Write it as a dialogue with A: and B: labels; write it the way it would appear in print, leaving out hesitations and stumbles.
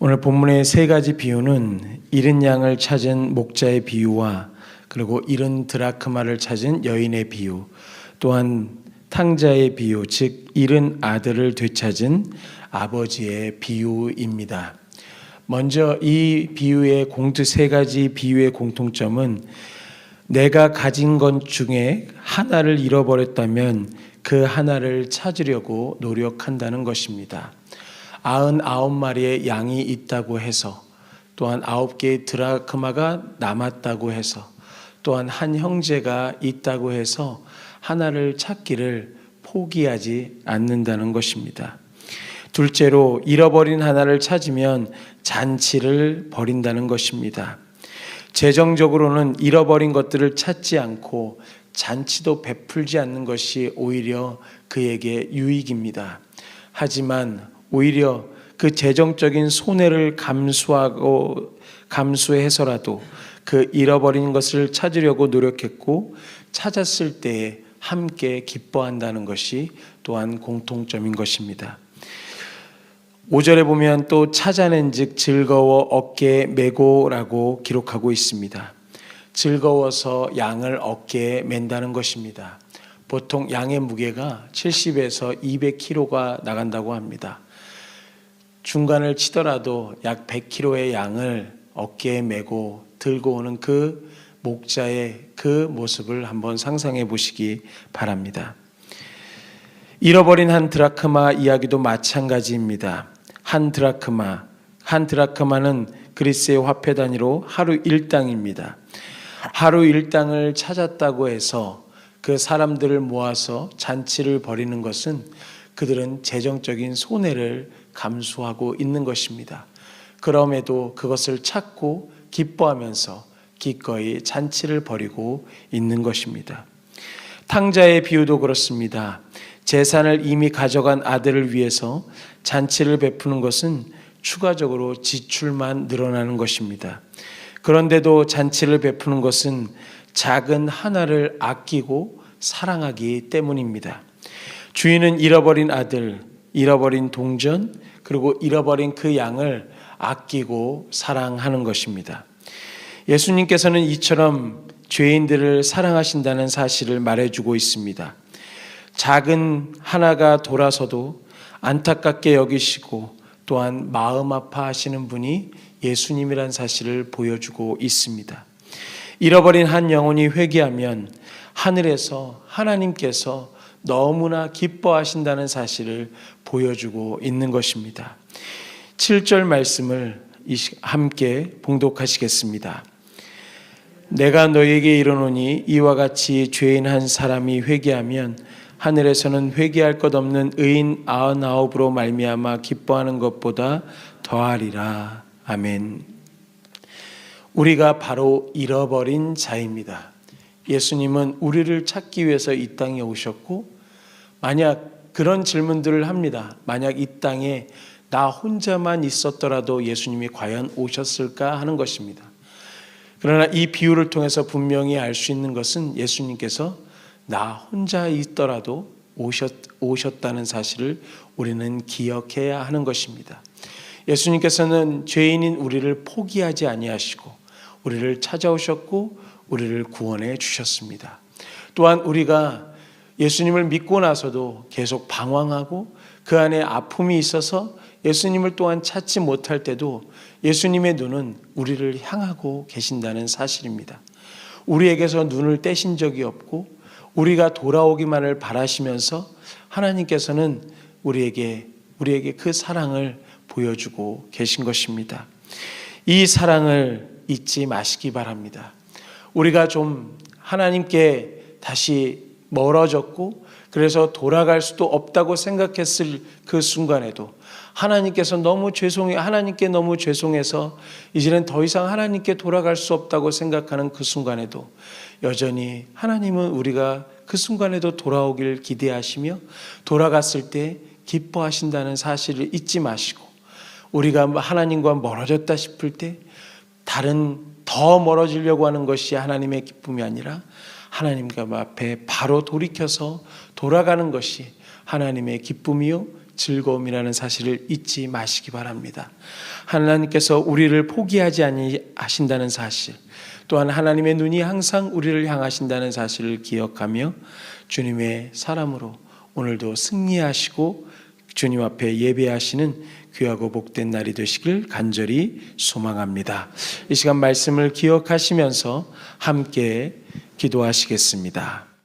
A: 오늘 본문의 세 가지 비유는 잃은 양을 찾은 목자의 비유와 그리고 잃은 드라크마를 찾은 여인의 비유, 또한 탕자의 비유, 즉 잃은 아들을 되찾은 아버지의 비유입니다. 먼저 이 비유의 세 가지 비유의 공통점은 내가 가진 것 중에 하나를 잃어버렸다면 그 하나를 찾으려고 노력한다는 것입니다. 99마리의 양이 있다고 해서, 또한 9개의 드라크마가 남았다고 해서, 또한 한 형제가 있다고 해서 하나를 찾기를 포기하지 않는다는 것입니다. 둘째로, 잃어버린 하나를 찾으면 잔치를 벌인다는 것입니다. 재정적으로는 잃어버린 것들을 찾지 않고 잔치도 베풀지 않는 것이 오히려 그에게 유익입니다. 하지만 오히려 그 재정적인 손해를 감수해서라도 그 잃어버린 것을 찾으려고 노력했고 찾았을 때에 함께 기뻐한다는 것이 또한 공통점인 것입니다. 5절에 보면 또 찾아낸 즉 즐거워 어깨에 메고라고 기록하고 있습니다. 즐거워서 양을 어깨에 맨다는 것입니다. 보통 양의 무게가 70에서 200kg가 나간다고 합니다. 중간을 치더라도 약 100kg의 양을 어깨에 메고 들고 오는 그 목자의 그 모습을 한번 상상해 보시기 바랍니다. 잃어버린 한 드라크마 이야기도 마찬가지입니다. 한 드라크마는 그리스의 화폐 단위로 하루 1당입니다. 하루 1당을 찾았다고 해서 그 사람들을 모아서 잔치를 벌이는 것은 그들은 재정적인 손해를 감수하고 있는 것입니다. 그럼에도 그것을 찾고 기뻐하면서 기꺼이 잔치를 벌이고 있는 것입니다. 탕자의 비유도 그렇습니다. 재산을 이미 가져간 아들을 위해서 잔치를 베푸는 것은 추가적으로 지출만 늘어나는 것입니다. 그런데도 잔치를 베푸는 것은 작은 하나를 아끼고 사랑하기 때문입니다. 주인은 잃어버린 아들, 잃어버린 동전, 그리고 잃어버린 그 양을 아끼고 사랑하는 것입니다. 예수님께서는 이처럼 죄인들을 사랑하신다는 사실을 말해주고 있습니다. 작은 하나가 돌아서도 안타깝게 여기시고 또한 마음 아파하시는 분이 예수님이란 사실을 보여주고 있습니다. 잃어버린 한 영혼이 회개하면 하늘에서 하나님께서 너무나 기뻐하신다는 사실을 보여주고 있는 것입니다. 7절 말씀을 함께 봉독하시겠습니다. 내가 너에게 이르노니 이와 같이 죄인 한 사람이 회개하면 하늘에서는 회개할 것 없는 의인 99으로 말미암아 기뻐하는 것보다 더하리라. 아멘. 우리가 바로 잃어버린 자입니다. 예수님은 우리를 찾기 위해서 이 땅에 오셨고, 만약 그런 질문들을 합니다. 만약 이 땅에 나 혼자만 있었더라도 예수님이 과연 오셨을까 하는 것입니다. 그러나 이 비유를 통해서 분명히 알 수 있는 것은 예수님께서 나 혼자 있더라도 오셨다는 사실을 우리는 기억해야 하는 것입니다. 예수님께서는 죄인인 우리를 포기하지 아니하시고 우리를 찾아오셨고 우리를 구원해 주셨습니다. 또한 우리가 예수님을 믿고 나서도 계속 방황하고 그 안에 아픔이 있어서 예수님을 또한 찾지 못할 때도 예수님의 눈은 우리를 향하고 계신다는 사실입니다. 우리에게서 눈을 떼신 적이 없고 우리가 돌아오기만을 바라시면서 하나님께서는 우리에게 그 사랑을 보여주고 계신 것입니다. 이 사랑을 잊지 마시기 바랍니다. 우리가 좀 하나님께 다시 멀어졌고 그래서 돌아갈 수도 없다고 생각했을 그 순간에도 하나님께 너무 죄송해서 이제는 더 이상 하나님께 돌아갈 수 없다고 생각하는 그 순간에도 여전히 하나님은 우리가 그 순간에도 돌아오길 기대하시며 돌아갔을 때 기뻐하신다는 사실을 잊지 마시고 우리가 하나님과 멀어졌다 싶을 때 더 멀어지려고 하는 것이 하나님의 기쁨이 아니라 하나님과 앞에 바로 돌이켜서 돌아가는 것이 하나님의 기쁨이요 즐거움이라는 사실을 잊지 마시기 바랍니다. 하나님께서 우리를 포기하지 아니하신다는 사실, 또한 하나님의 눈이 항상 우리를 향하신다는 사실을 기억하며 주님의 사람으로 오늘도 승리하시고 주님 앞에 예배하시는 귀하고 복된 날이 되시길 간절히 소망합니다. 이 시간 말씀을 기억하시면서 함께 기도하시겠습니다.